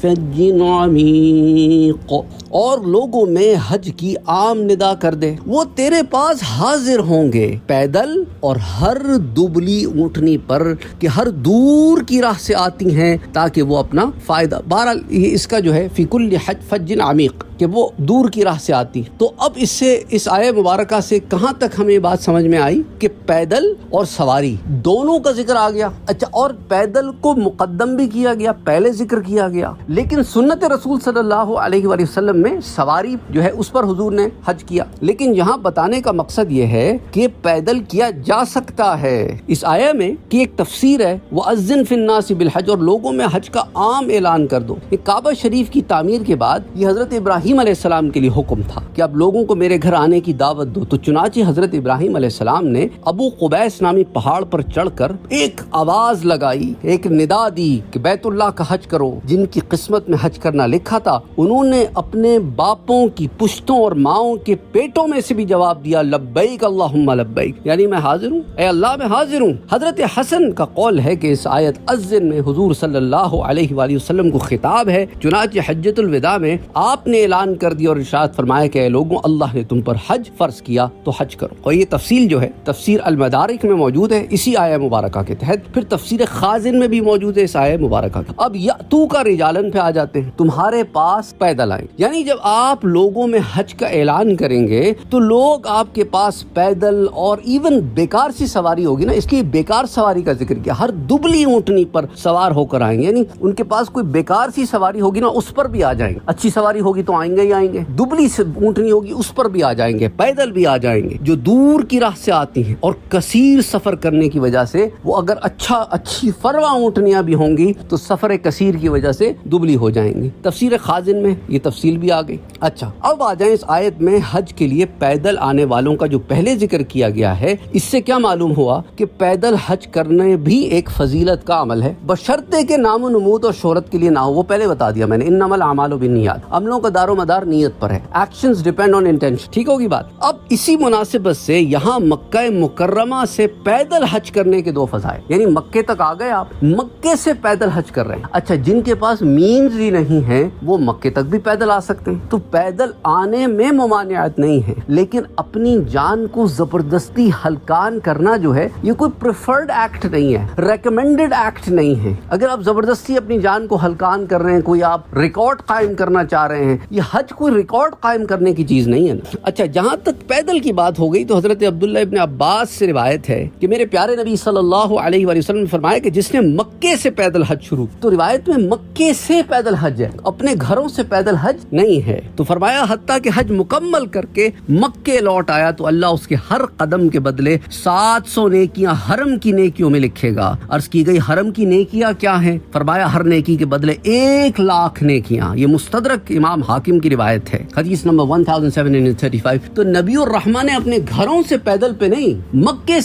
فَجٍّ عَمِيقٍ، اور لوگوں میں حج کی عام ندا کر دے، وہ تیرے پاس حاضر ہوں گے پیدل اور ہر دبلی اونٹنی پر کہ ہر دور کی راہ سے آتی ہیں تاکہ وہ اپنا فائدہ، بہرحال یہ اس کا جو ہے فی کل حج فج عمیق کہ وہ دور کی راہ سے آتی۔ تو اب اس آیہ مبارکہ سے کہاں تک ہمیں بات سمجھ میں آئی کہ پیدل اور سواری دونوں کا ذکر آ گیا۔ اچھا، اور پیدل کو مقدم بھی کیا گیا، پہلے ذکر کیا گیا، لیکن سنت رسول صلی اللہ علیہ وآلہ وسلم میں سواری جو ہے اس پر حضور نے حج کیا۔ لیکن یہاں بتانے کا مقصد یہ ہے کہ پیدل کیا جا سکتا ہے۔ اس آیہ میں کی ایک تفسیر ہے وَأَذِّن فِي النَّاسِ بِالْحَجِّ، اور لوگوں میں حج کا عام اعلان کر دو۔ یہ کعبہ شریف کی تعمیر کے بعد یہ حضرت ابراہیم علیہ السلام کے لیے حکم تھا کہ اب لوگوں کو میرے گھر آنے کی دعوت دو، تو چنانچہ حضرت ابراہیم علیہ السلام نے ابو قبیس نامی پہاڑ پر چڑھ کر ایک آواز لگائی، ایک ندا دی کہ بیت اللہ کا حج کرو۔ جن کی قسمت میں حج کرنا لکھا تھا انہوں نے اپنے باپوں کی پشتوں اور ماؤں کے پیٹوں میں سے بھی جواب دیا لبیک اللہم لبیک، یعنی میں حاضر ہوں، اے اللہ میں حاضر ہوں۔ حضرت حسن کا قول ہے کہ اس آیت اذن میں حضور صلی اللہ علیہ وآلہ وسلم کو خطاب ہے، چنانچہ حجۃ الوداع میں آپ نے اعلان کر دیا اور ارشاد فرمایا کہ اے لوگوں، اللہ نے تم پر حج فرض کیا تو حج کرو۔ اور یہ تفصیل جو ہے تفسیر المدارک میں موجود ہے اسی آیہ مبارکہ کے تحت، پھر تفسیر خازن میں بھی موجود ہے اس آیہ مبارکہ کا۔ اب یاتو کا رجالن پہ آ جاتے ہیں، تمہارے پاس پیدل آئیں، یعنی جب آپ لوگوں میں حج کا اعلان کریں گے تو لوگ آپ کے پاس پیدل اور ایون بیکار سی سواری ہوگی نا، اس کی بیکار سواری کا ذکر کیا، ہر دبلی اونٹنی پر سوار ہو کر آئیں گے، یعنی ان کے پاس کوئی بیکار سی سواری ہوگی نا اس پر بھی آ جائیں گے، اچھی سواری ہوگی تو آئیں گے ہی آئیں گے، دبلی سے اونٹنی ہوگی اس پر بھی آ جائیں گے، پیدل بھی آ جائیں گے۔ جو دور کی راہ سے آتی ہیں اور کثیر سفر کرنے کی وجہ سے وہ اگر اچھی فروا اونٹنیاں بھی ہوں گی تو سفر کثیر کی وجہ سے دبلی ہو جائیں گی۔ تفسیر خازن میں یہ تفصیل بھی آ گئی۔ اچھا، اب آ جائیں اس آیت میں حج کے لیے پیدل آنے والوں کا جو پہلے ذکر کیا گیا ہے، اس سے کیا معلوم ہوا کہ پیدل حج کرنے بھی ایک فضیلت کا عمل ہے، بشرطے کہ نام و نمود اور شہرت کے لیے نہ ہو، وہ پہلے بتا دیا میں نے، انما الاعمال بالنیات، عملوں کا دار و مدار نیت پر ہے، ایکشنز ڈیپینڈ آن انٹینشن، ٹھیک ہوگی بات۔ اب اسی مناسبت سے یہاں مکہ مکرمہ سے پیدل حج کرنے کے دو فضائل، یعنی مکے تک آ گئے آپ، مکے سے پیدل حج کر رہے ہیں۔ اچھا، جن کے پاس مینز ہی نہیں ہیں وہ مکے تک بھی پیدل آ سکتے ہیں، تو پیدل آنے میں ممانعت نہیں ہے، لیکن اپنی جان کو زبردستی ہلکان کرنا جو ہے یہ کوئی پریفرڈ ایکٹ نہیں ہے، ریکمینڈڈ ایکٹ نہیں ہے۔ اگر آپ زبردستی اپنی جان کو ہلکان کر رہے ہیں، کوئی آپ ریکارڈ قائم کرنا چاہ رہے ہیں، یہ حج کوئی ریکارڈ قائم کرنے کی چیز نہیں ہے نا۔ اچھا، جہاں تک پیدل کی بات ہو گئی تو حضرت عبداللہ ابن عباس سے روایت ہے کہ میرے پیارے نبی صلی اللہ علیہ وآلہ وسلم نے فرمایا کہ جس نے مکے سے پیدل حج شروع، تو روایت میں مکے سے پیدل حج ہے، اپنے گھروں سے پیدل حج نہیں ہے، تو فرمایا حتیٰ کہ حج مکمل کر کے مکے لوٹ آیا تو اللہ اس کے ہر قدم کے بدلے 700 نیکیاں حرم کی نیکیوں میں لکھے گا۔ عرض کی گئی حرم کی نیکیاں کیا ہیں؟ فرمایا ہر نیکی کے بدلے 1,00,000 نیکیاں۔ یہ مستدرک امام حاکم کی روایت ہے، حدیث نمبر 1735۔ تو نبی الرحمن نے اپنے گھروں سے پیدل پہ نہیں، مکے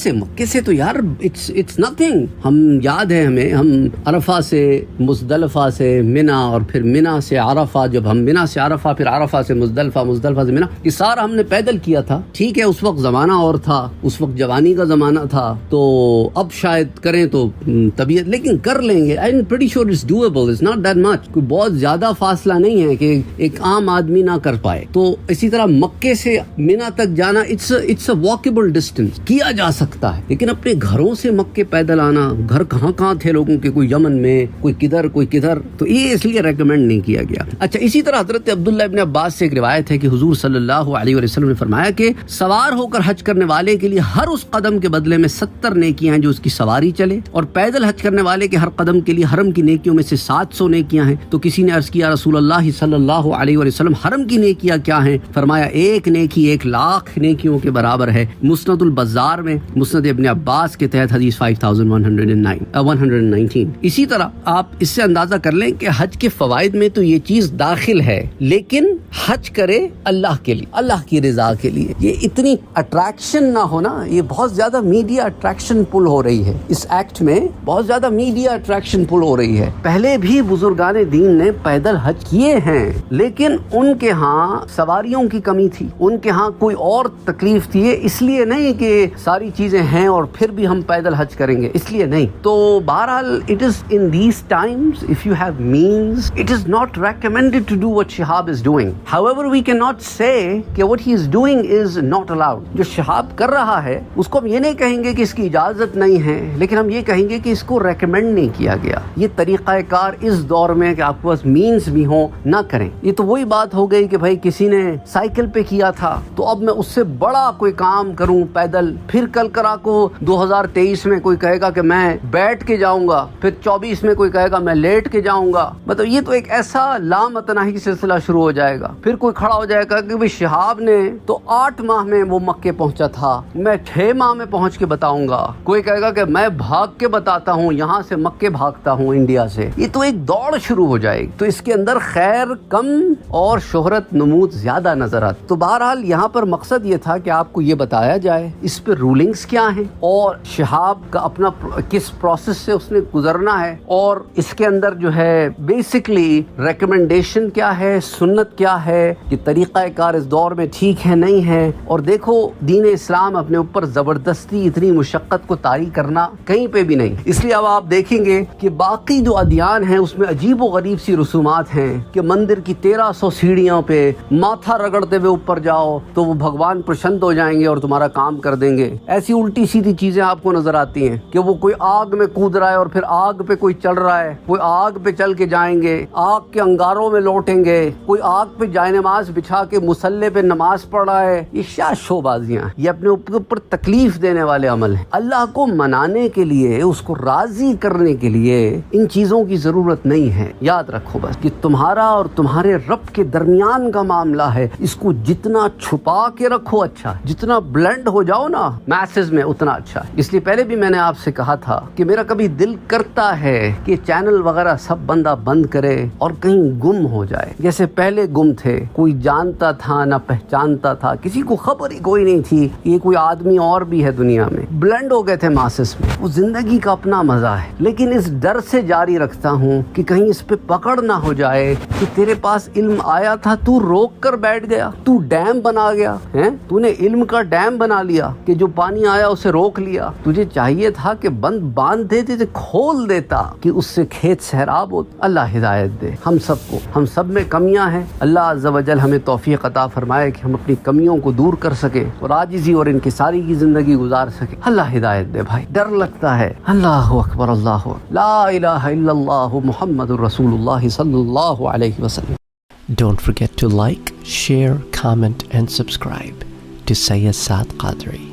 سے تو یار اٹس نتھنگ۔ ہم یاد ہے ہمیں، ہم عرفہ سے مزدلفہ سے منا اور پھر منا سے عرفہ، جب ہم منا سے عرفہ پھر عرفہ سے مزدلفہ، مزدلفہ سے منا، یہ سارا ہم نے پیدل کیا تھا، ٹھیک ہے۔ اس وقت زمانہ اور تھا، اس وقت جوانی کا زمانہ تھا، تو اب شاید کریں تو طبیعت، لیکن کر لیں گے۔ I'm pretty sure it's doable, it's not that much، کوئی بہت زیادہ فاصلہ نہیں ہے کہ ایک عام آدمی نہ کر پائے۔ تو اسی طرح مکے سے منا تک جانا it's a walkable distance، کیا جا سکتا ہے، لیکن اپنے گھروں سے مکے پیدل آنا، گھر کہاں تھے لوگوں کے، کوئی یمن میں، کوئی کدھر، تو یہ اس لیے ریکمینڈ نہیں کیا گیا۔ اچھا، اسی طرح حضرت عبداللہ ابن عباس سے ایک روایت ہے کہ حضور صلی اللہ علیہ وسلم نے فرمایا کہ سوار ہو کر حج کرنے والے کے لیے ہر اس قدم کے بدلے میں 70 نیکیاں ہیں جو اس کی سواری چلے، اور پیدل حج کرنے والے کے ہر قدم کے لیے حرم کی نیکیوں میں سے 700 نیکیاں ہیں۔ تو کسی نے عرض کیا رسول اللہ صلی اللہ علیہ وسلم حرم کی نیکیاں کیا ہیں؟ فرمایا ایک نیکی 1,00,000 نیکیوں کے برابر ہے۔ مسند البزار میں مسند ابن عباس کے تحت حدیث 5119۔ اسی طرح آپ اس سے اندازہ کر لیں کہ حج کے فوائد میں تو یہ چیز داخل ہے، لیکن حج کرے اللہ کے لیے, اللہ کی رضا کے لیے. یہ اتنی اٹریکشن نہ ہونا, یہ بہت زیادہ میڈیا اٹریکشن پل ہو رہی ہے اس ایکٹ میں, بہت زیادہ میڈیا اٹریکشن پل ہو رہی ہے. پہلے بھی بزرگان دین نے پیدل حج کیے ہیں, لیکن ان کے ہاں سواریوں کی کمی تھی, ان کے ہاں کوئی اور تکلیف تھی. اس لیے نہیں کہ ساری چیزیں ہیں اور پھر بھی ہم پیدل حج کریں گے, اس لیے نہیں. تو بہرحال it is in these times, if you have means, it is not recommended to do what Shihab is doing. However, we cannot say کہ what he is doing is not allowed. جو شہاب کر رہا ہے اس کو ہم یہ نہیں کہیں گے کہ اس کی اجازت نہیں ہے, لیکن ہم یہ کہیں گے کہ اس کو ریکمینڈ نہیں کیا گیا. یہ طریقہ کار اس دور میں کہ آپ کے پاس مینز بھی ہوں نہ کریں. یہ تو وہی بات ہو گئی کہ بھائی کسی نے سائیکل پہ کیا تھا تو اب میں اس سے بڑا کوئی کام کروں پیدل, پھر کل کرا کو 2023 میں کوئی کہے گا کہ میں بیٹھ کے جاؤں گا, پھر 24 میں کوئی کہے گا میں لیٹ کے جاؤں گا. مطلب یہ تو ایک ایسا لامتناہی سلسلہ شروع ہو جائے گا. پھر کوئی کھڑا ہو جائے گا کہ بھائی شہاب نے تو 8 ماہ میں وہ مکے پہنچا تھا, میں 6 ماہ میں پہنچ کے بتاؤں گا. کوئی کہے گا کہ میں بھاگ کے بتاتا ہوں, یہاں سے مکے بھاگتا ہوں انڈیا سے. یہ تو ایک دوڑ شروع ہو جائے گی, تو اس کے اندر خیر کم اور شہرت نمود زیادہ نظر آتی. تو بہرحال یہاں پر مقصد یہ تھا کہ آپ کو یہ بتایا جائے اس پہ رولنگز کیا ہیں, اور شہاب کا اپنا کس پروسیس سے اس نے گزرنا ہے, اور اس کے اندر جو ہے بیسکلی ریکمنڈیشن کیا ہے, سنت کیا ہے, یہ طریقہ کار اس دور میں ٹھیک ہے نہیں ہے. اور دیکھو دین اسلام اپنے اوپر زبردستی اتنی مشقت کو طاری کرنا کہیں پہ بھی نہیں. اس لیے اب آپ دیکھیں گے کہ باقی جو ادیان ہیں اس میں عجیب و غریب سی رسومات ہیں کہ مندر کی 1300 سیڑھیوں پہ ماتھا رگڑتے ہوئے اوپر جاؤ تو وہ بھگوان پرشنت ہو جائیں گے اور تمہارا کام کر دیں گے. ایسی الٹی سیدھی چیزیں آپ کو نظر آتی ہیں کہ وہ کوئی آگ میں کود رہا ہے اور پھر آگ پہ کوئی چل رہا ہے, کوئی آگ پہ چل کے جائیں گے, آگ کے انگاروں میں لوٹیں گے, کوئی آگ پہ جائے نماز بچھا کے مسلح پہ نماز پڑھ رہا ہے. یہ کیا شو بازیاں, یہ اپنے اوپر تکلیف دینے والے عمل ہیں. اللہ کو منانے کے لیے, اس کو راضی کرنے کے لیے ان چیزوں کی ضرورت نہیں ہے. یاد رکھو بس کہ تمہارا اور تمہارے رب کے درمیان کا معاملہ ہے, اس کو جتنا چھپا کے رکھو اچھا, جتنا بلینڈ ہو جاؤ نا میسز میں اتنا اچھا. اس لیے پہلے بھی میں نے آپ سے کہا تھا کہ میرا کبھی دل کرتا ہے کہ چینل وغیرہ سب بندہ بند کرے اور کہیں گم ہو جائے, جیسے پہلے گم تھے, کوئی جانتا تھا نہ پہچانتا تھا, کسی کو خبر ہی کوئی نہیں تھی یہ کوئی آدمی اور بھی ہے دنیا میں. بلینڈ ہو گئے تھے ماسس میں. وہ زندگی کا اپنا مزہ ہے, لیکن اس ڈر سے جاری رکھتا ہوں کہ کہیں اس پہ پکڑ نہ ہو جائے کہ تیرے پاس علم آیا تھا, تو روک کر بیٹھ گیا, تو ڈیم بنا گیا ہے, تو نے علم کا ڈیم بنا لیا کہ جو پانی آیا اسے روک لیا. تجھے چاہیے تھا کہ بند باندھ دیتے تھے, کھول دیتا کہ اس سے کھیت سہراب ہو. اللہ ہدایت دے ہم سب کو, ہم سب میں کمیاں ہیں. اللہ عز و جل ہمیں توفیق عطا فرمائے کہ ہم اپنی کمیوں کو دور کر سکیں اور عاجزی اور انکساری کی زندگی گزار سکیں. اللہ ہدایت دے بھائی. ڈر لگتا ہے. اللہ اکبر, اللہ لا الہ الا اللہ محمد رسول اللہ صلی اللہ علیہ وسلم. Don't forget to like, share, comment and subscribe to Sayyid Saad Qadri.